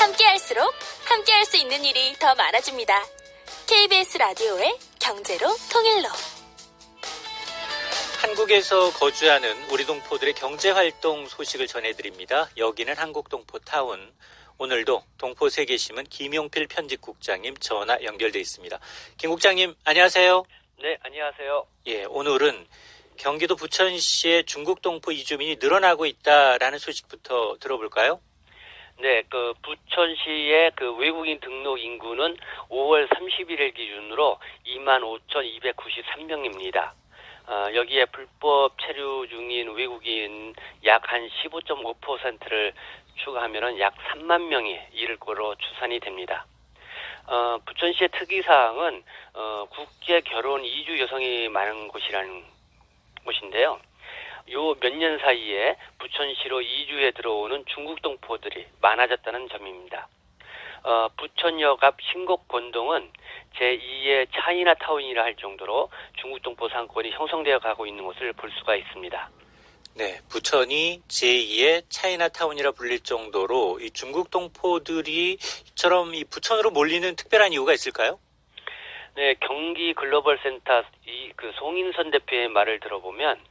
함께할수록 함께할 수 있는 일이 더 많아집니다. KBS 라디오의 경제로 통일로. 한국에서 거주하는 우리 동포들의 경제활동 소식을 전해드립니다. 여기는 한국동포타운. 오늘도 동포세계신문 김용필 편집국장님 전화 연결돼 있습니다. 김 국장님, 안녕하세요. 네, 안녕하세요. 예, 오늘은 경기도 부천시의 중국 동포 이주민이 늘어나고 있다라는 소식부터 들어볼까요? 네, 부천시의 외국인 등록 인구는 5월 31일 기준으로 25,293명입니다. 여기에 불법 체류 중인 외국인 약 한 15.5%를 추가하면은 약 3만 명이 이를 거로 추산이 됩니다. 부천시의 특이사항은 국제 결혼 이주 여성이 많은 곳인데요. 요 몇 년 사이에 부천시로 이주해 들어오는 중국 동포들이 많아졌다는 점입니다. 부천역 앞 신곡본동은 제2의 차이나타운이라 할 정도로 중국 동포 상권이 형성되어 가고 있는 것을 볼 수가 있습니다. 네, 부천이 제2의 차이나타운이라 불릴 정도로 이 중국 동포들이 이처럼 이 부천으로 몰리는 특별한 이유가 있을까요? 네, 경기 글로벌센터 송인선 대표의 말을 들어보면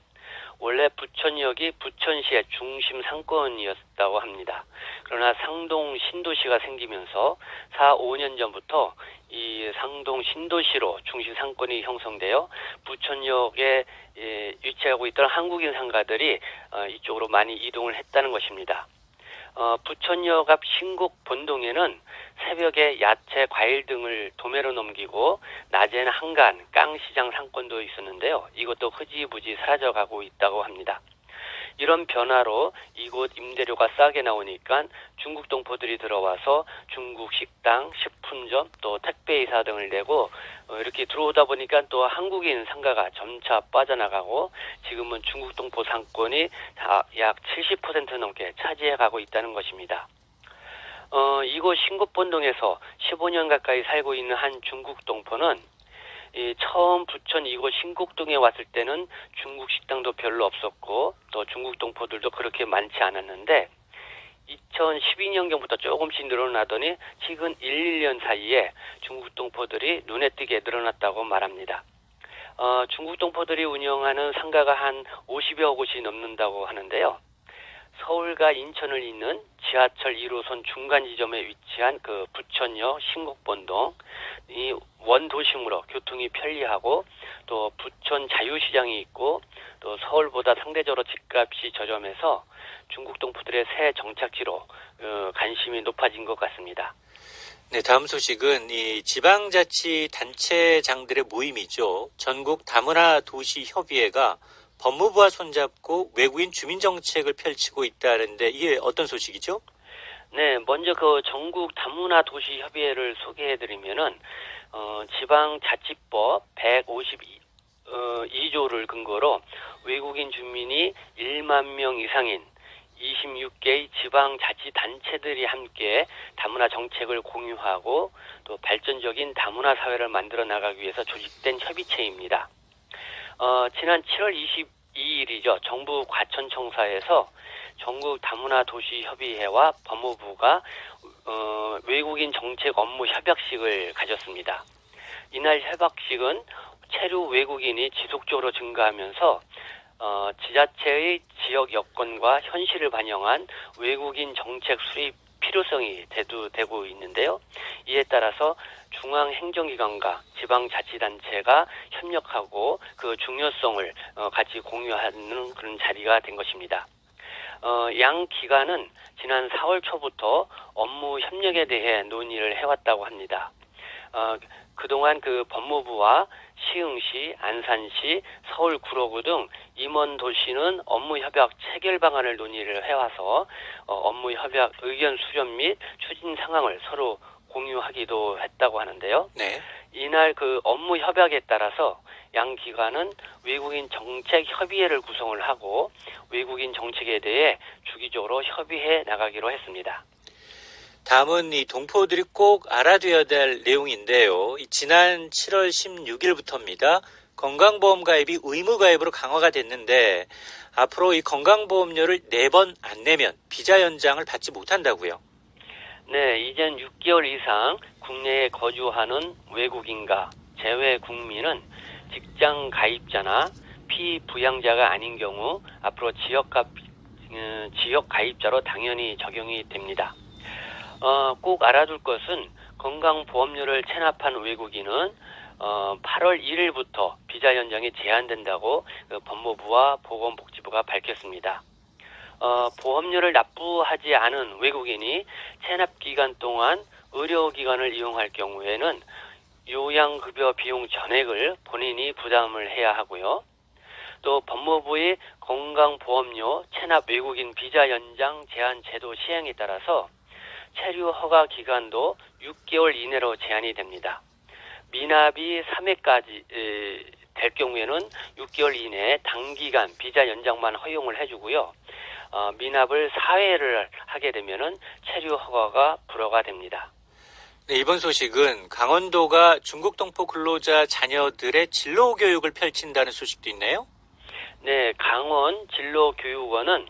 원래 부천역이 부천시의 중심 상권이었다고 합니다. 그러나 상동 신도시가 생기면서 4, 5년 전부터 이 상동 신도시로 중심 상권이 형성되어 부천역에 위치하고 있던 한국인 상가들이 이쪽으로 많이 이동을 했다는 것입니다. 부천역 앞 신곡 본동에는 새벽에 야채, 과일 등을 도매로 넘기고 낮에는 한간, 깡시장 상권도 있었는데요. 이것도 흐지부지 사라져가고 있다고 합니다. 이런 변화로 이곳 임대료가 싸게 나오니까 중국 동포들이 들어와서 중국 식당, 식품점, 또 택배이사 등을 내고 이렇게 들어오다 보니까 또 한국인 상가가 점차 빠져나가고 지금은 중국 동포 상권이 약 70% 넘게 차지해가고 있다는 것입니다. 이곳 신곡본동에서 15년 가까이 살고 있는 한 중국 동포는 처음 부천 이곳 신곡동에 왔을 때는 중국 식당도 별로 없었고 또 중국 동포들도 그렇게 많지 않았는데 2012년경부터 조금씩 늘어나더니 최근 1, 2년 사이에 중국 동포들이 눈에 띄게 늘어났다고 말합니다. 중국 동포들이 운영하는 상가가 한 50여 곳이 넘는다고 하는데요. 서울과 인천을 잇는 지하철 1호선 중간 지점에 위치한 부천역 신곡본동, 이 원도심으로 교통이 편리하고 또 부천 자유시장이 있고 또 서울보다 상대적으로 집값이 저렴해서 중국 동포들의 새 정착지로 관심이 높아진 것 같습니다. 네, 다음 소식은 이 지방자치단체장들의 모임이죠. 전국 다문화 도시 협의회가 법무부와 손잡고 외국인 주민정책을 펼치고 있다는데 이게 어떤 소식이죠? 네, 먼저 전국 다문화 도시 협의회를 소개해드리면은 지방자치법 152조를 근거로 외국인 주민이 1만 명 이상인 26개의 지방자치단체들이 함께 다문화 정책을 공유하고 또 발전적인 다문화 사회를 만들어 나가기 위해서 조직된 협의체입니다. 지난 7월 22일이죠. 정부 과천청사에서 전국 다문화 도시 협의회와 법무부가 외국인 정책 업무 협약식을 가졌습니다. 이날 협약식은 체류 외국인이 지속적으로 증가하면서 지자체의 지역 여건과 현실을 반영한 외국인 정책 수립 필요성이 대두되고 있는데요. 이에 따라서 중앙행정기관과 지방자치단체가 협력하고 그 중요성을 같이 공유하는 그런 자리가 된 것입니다. 양 기관은 지난 4월 초부터 업무 협력에 대해 논의를 해왔다고 합니다. 그동안 법무부와 시흥시, 안산시, 서울 구로구 등 임원 도시는 업무 협약 체결 방안을 논의를 해와서 업무 협약 의견 수렴 및 추진 상황을 서로 공유하기도 했다고 하는데요. 네. 이날 업무 협약에 따라서 양 기관은 외국인 정책 협의회를 구성을 하고 외국인 정책에 대해 주기적으로 협의해 나가기로 했습니다. 다음은 이 동포들이 꼭 알아둬야 될 내용인데요. 지난 7월 16일부터입니다. 건강보험 가입이 의무 가입으로 강화가 됐는데 앞으로 이 건강보험료를 4번 안 내면 비자 연장을 받지 못한다고요. 네, 이젠 6개월 이상 국내에 거주하는 외국인과 재외 국민은 직장 가입자나 피부양자가 아닌 경우 앞으로 지역 가입자로 당연히 적용이 됩니다. 꼭 알아둘 것은 건강보험료를 체납한 외국인은 8월 1일부터 비자 연장이 제한된다고 법무부와 보건복지부가 밝혔습니다. 보험료를 납부하지 않은 외국인이 체납 기간 동안 의료기관을 이용할 경우에는 요양급여 비용 전액을 본인이 부담을 해야 하고요. 또 법무부의 건강보험료 체납 외국인 비자 연장 제한 제도 시행에 따라서 체류 허가 기간도 6개월 이내로 제한이 됩니다. 미납이 3회까지 될 경우에는 6개월 이내에 단기간 비자 연장만 허용을 해주고요. 미납을 4회를 하게 되면은 체류 허가가 불허가 됩니다. 네, 이번 소식은 강원도가 중국 동포 근로자 자녀들의 진로 교육을 펼친다는 소식도 있네요. 네, 강원 진로교육원은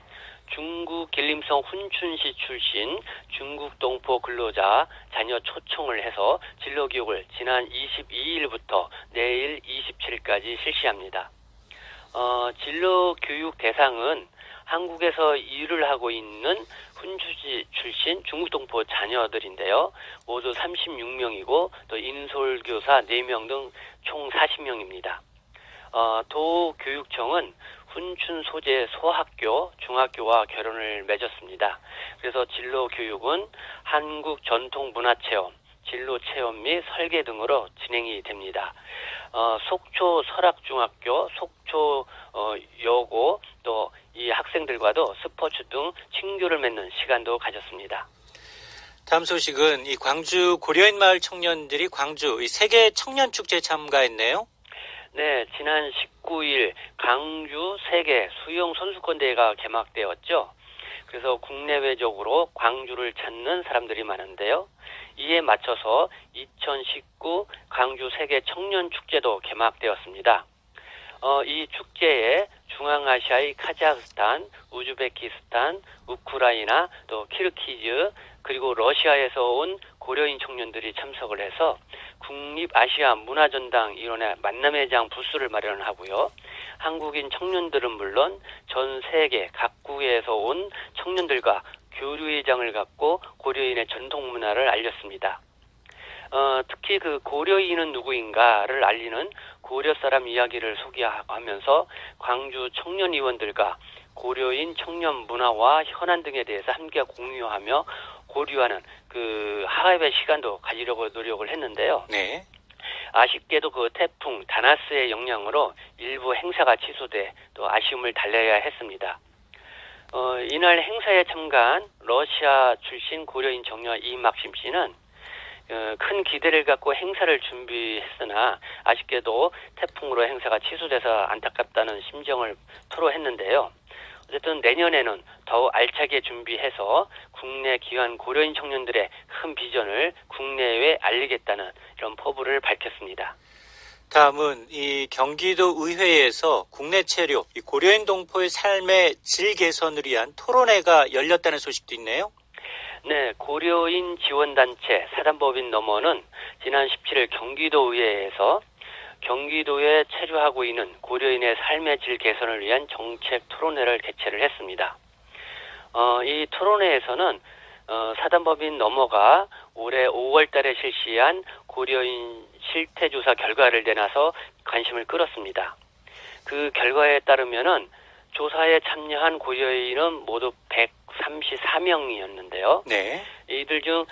중국 길림성 훈춘시 출신 중국 동포 근로자 자녀 초청을 해서 진로교육을 지난 22일부터 내일 27일까지 실시합니다. 진로교육 대상은 한국에서 일을 하고 있는 훈춘시 출신 중국 동포 자녀들인데요. 모두 36명이고 또 인솔교사 4명 등 총 40명입니다. 도교육청은 훈춘 소재 소학교, 중학교와 결혼을 맺었습니다. 그래서 진로교육은 한국 전통문화체험, 진로체험 및 설계 등으로 진행이 됩니다. 속초 설악중학교, 속초 여고 또 이 학생들과도 스포츠 등 친교를 맺는 시간도 가졌습니다. 다음 소식은 이 광주 고려인 마을 청년들이 광주 이 세계 청년 축제에 참가했네요. 네, 지난 19일 광주 세계 수영 선수권 대회가 개막되었죠. 그래서 국내외적으로 광주를 찾는 사람들이 많은데요. 이에 맞춰서 2019 광주 세계 청년 축제도 개막되었습니다. 이 축제에 중앙아시아의 카자흐스탄, 우즈베키스탄, 우크라이나, 또 키르기즈, 그리고 러시아에서 온 고려인 청년들이 참석을 해서 국립아시아 문화전당 일원의 만남의 장 부스를 마련하고요. 한국인 청년들은 물론 전 세계 각국에서 온 청년들과 교류의 장을 갖고 고려인의 전통 문화를 알렸습니다. 특히 그 고려인은 누구인가를 알리는 고려 사람 이야기를 소개하면서 광주 청년위원들과 고려인 청년 문화와 현안 등에 대해서 함께 공유하며 고려하는 그 하합의 시간도 가지려고 노력을 했는데요. 네. 아쉽게도 그 태풍 다나스의 영향으로 일부 행사가 취소돼 또 아쉬움을 달래야 했습니다. 이날 행사에 참가한 러시아 출신 고려인 청년 이막심 씨는 큰 기대를 갖고 행사를 준비했으나 아쉽게도 태풍으로 행사가 취소돼서 안타깝다는 심정을 토로했는데요. 어쨌든 내년에는 더욱 알차게 준비해서 국내 귀한 고려인 청년들의 큰 비전을 국내외에 알리겠다는 이런 포부를 밝혔습니다. 다음은 이 경기도 의회에서 국내 체류, 이 고려인 동포의 삶의 질 개선을 위한 토론회가 열렸다는 소식도 있네요. 네, 고려인 지원단체 사단법인 너머는 지난 17일 경기도 의회에서 경기도에 체류하고 있는 고려인의 삶의 질 개선을 위한 정책 토론회를 개최를 했습니다. 이 토론회에서는 사단법인 너머가 올해 5월 달에 실시한 고려인 실태조사 결과를 내놔서 관심을 끌었습니다. 그 결과에 따르면은 조사에 참여한 고려인은 모두 134명이었는데요. 네. 이들 중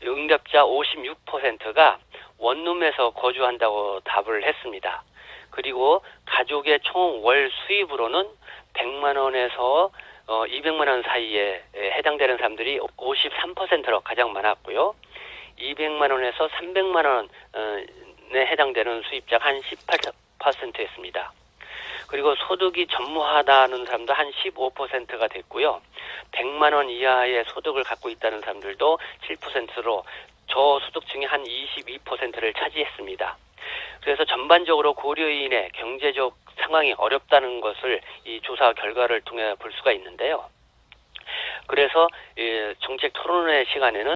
응답자 56%가 원룸에서 거주한다고 답을 했습니다. 그리고 가족의 총 월 수입으로는 100만 원에서 200만 원 사이에 해당되는 사람들이 53%로 가장 많았고요. 200만 원에서 300만 원에 해당되는 수입자가 한 18%였습니다. 그리고 소득이 전무하다는 사람도 한 15%가 됐고요. 100만 원 이하의 소득을 갖고 있다는 사람들도 7%로 저소득층이 한 22%를 차지했습니다. 그래서 전반적으로 고려인의 경제적 상황이 어렵다는 것을 이 조사 결과를 통해 볼 수가 있는데요. 그래서 정책 토론회 시간에는